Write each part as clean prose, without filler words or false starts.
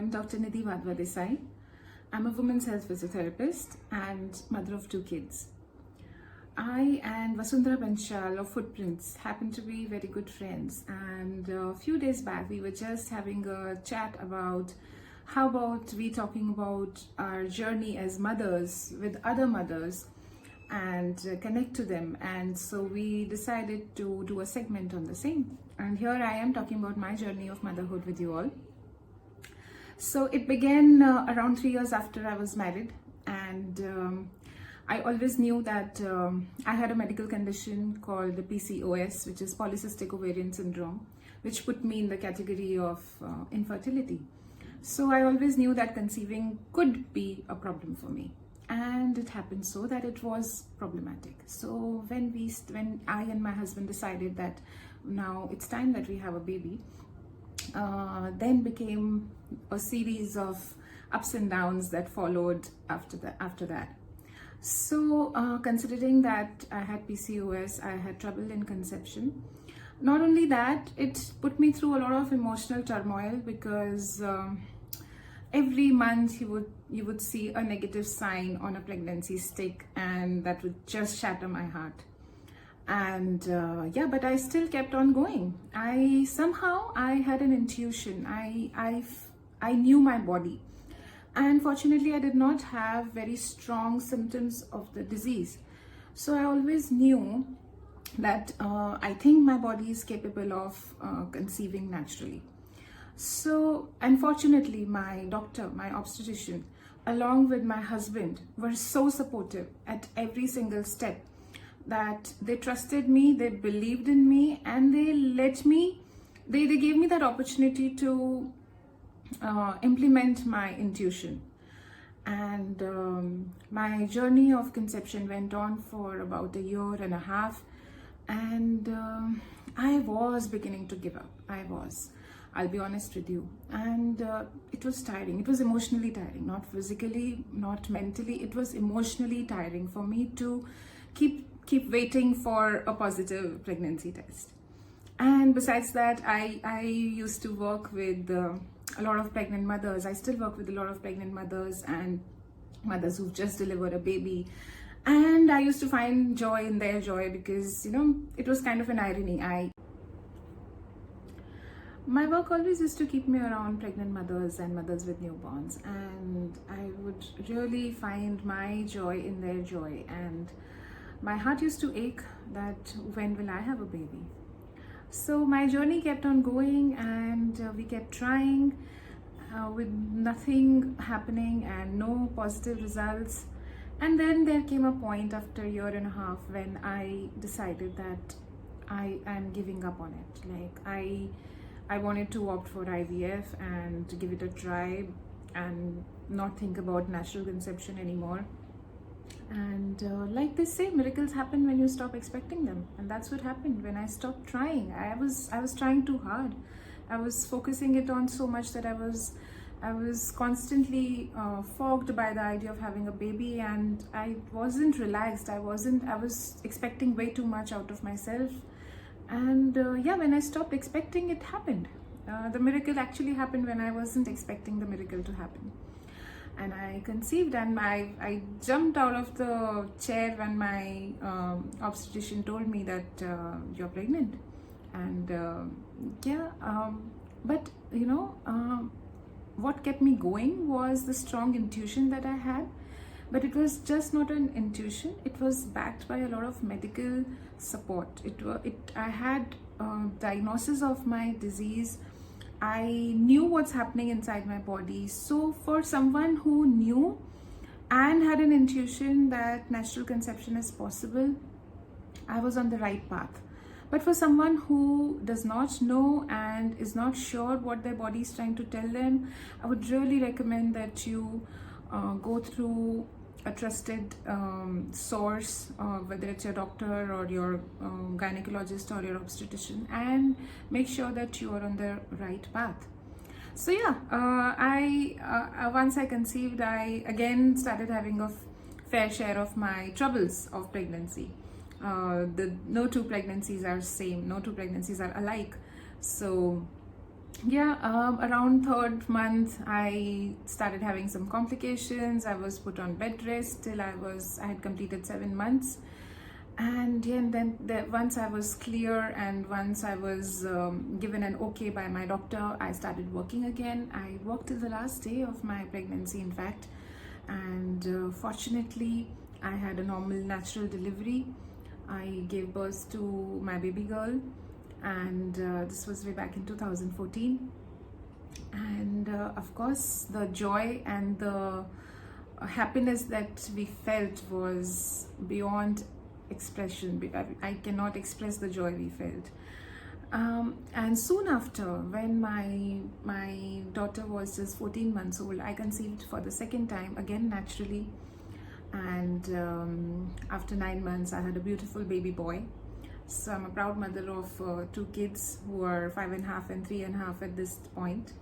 I'm Dr. Nidhi Vadhva Desai. I'm a women's health physiotherapist and mother of 2 kids. I and Vasundhara Banshal of Footprints happen to be very good friends, and a few days back we were just having a chat about how about we talking about our journey as mothers with other mothers and connect to them. And so we decided to do a segment on the same, and here I am talking about my journey of motherhood with you all. So it began around 3 years after I was married, and I always knew that I had a medical condition called the PCOS, which is polycystic ovarian syndrome, which put me in the category of infertility. So I always knew that conceiving could be a problem for me, and it happened so that it was problematic. So when I and my husband decided that now it's time that we have a baby, then became a series of ups and downs that followed after that. So considering that I had PCOS, I had trouble in conception. Not only that, it put me through a lot of emotional turmoil because every month you would see a negative sign on a pregnancy stick, and that would just shatter my heart. And but I still kept on going. I had an intuition. I knew my body, and fortunately I did not have very strong symptoms of the disease. So I always knew that I think my body is capable of conceiving naturally. So unfortunately my doctor, my obstetrician, along with my husband, were so supportive at every single step that they trusted me, they believed in me, and they gave me that opportunity to implement my intuition. And my journey of conception went on for about 1.5 years, and I was beginning to give up. I'll be honest with you. And it was tiring. It was emotionally tiring, not physically, not mentally. It was emotionally tiring for me to keep waiting for a positive pregnancy test. And besides that, I used to work with a lot of pregnant mothers. I still work with a lot of pregnant mothers and mothers who've just delivered a baby. And I used to find joy in their joy because, it was kind of an irony. My work always used to keep me around pregnant mothers and mothers with newborns, and I would really find my joy in their joy. And my heart used to ache that when will I have a baby? So my journey kept on going, and we kept trying with nothing happening and no positive results. And then there came a point after 1.5 years when I decided that I am giving up on it. Like I wanted to opt for IVF and to give it a try and not think about natural conception anymore. And like they say, miracles happen when you stop expecting them, and that's what happened when I stopped trying. I was trying too hard. I was focusing it on so much that I was constantly fogged by the idea of having a baby, and I wasn't relaxed. I was expecting way too much out of myself. And when I stopped expecting, it happened. The miracle actually happened when I wasn't expecting the miracle to happen. And I conceived, and I jumped out of the chair when my obstetrician told me that you're pregnant. And but what kept me going was the strong intuition that I had. But it was just not an intuition, it was backed by a lot of medical support. I had diagnosis of my disease. I knew what's happening inside my body. So for someone who knew and had an intuition that natural conception is possible, I was on the right path. But for someone who does not know and is not sure what their body is trying to tell them, I would really recommend that you go through a trusted source, whether it's your doctor or your gynecologist or your obstetrician, and make sure that you are on the right path. So once I conceived, I again started having a fair share of my troubles of pregnancy. No two pregnancies are same, no two pregnancies are alike. So Yeah, around third month, I started having some complications. I was put on bed rest till I had completed 7 months. And yeah, and then once I was clear and once I was given an okay by my doctor, I started working again. I worked till the last day of my pregnancy, in fact. And fortunately, I had a normal natural delivery. I gave birth to my baby girl, and this was way back in 2014. And of course, the joy and the happiness that we felt was beyond expression. I cannot express the joy we felt. And soon after, when my daughter was just 14 months old, I conceived for the second time, again naturally. And after 9 months, I had a beautiful baby boy. So I'm a proud mother of two kids who are 5.5 and 3.5 at this point.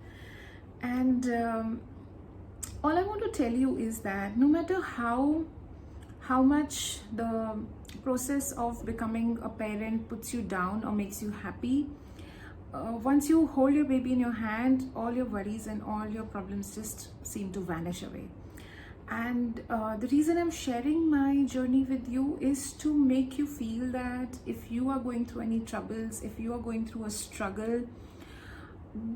And all I want to tell you is that no matter how much the process of becoming a parent puts you down or makes you happy, once you hold your baby in your hand, all your worries and all your problems just seem to vanish away. And the reason I'm sharing my journey with you is to make you feel that if you are going through any troubles, if you are going through a struggle,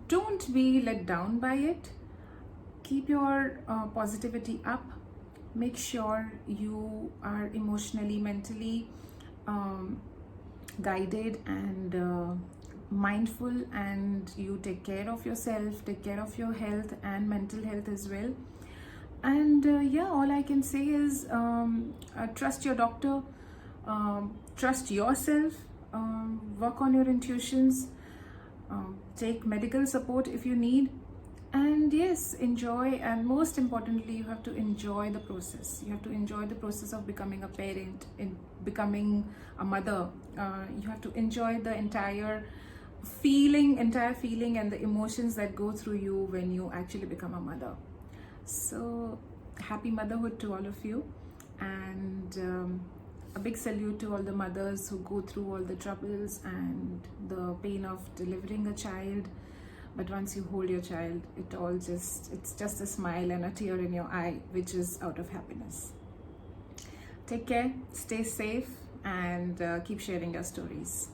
don't be let down by it. Keep your positivity up. Make sure you are emotionally, mentally guided and mindful, and you take care of yourself, take care of your health and mental health as well. And yeah, all I can say is trust your doctor, trust yourself, work on your intuitions, take medical support if you need, and yes, enjoy. And most importantly, you have to enjoy the process. You have to enjoy the process of becoming a parent, in becoming a mother. You have to enjoy the entire feeling and the emotions that go through you when you actually become a mother. So happy motherhood to all of you, and a big salute to all the mothers who go through all the troubles and the pain of delivering a child. But once you hold your child, it's just a smile and a tear in your eye, which is out of happiness. Take care, stay safe, and keep sharing your stories.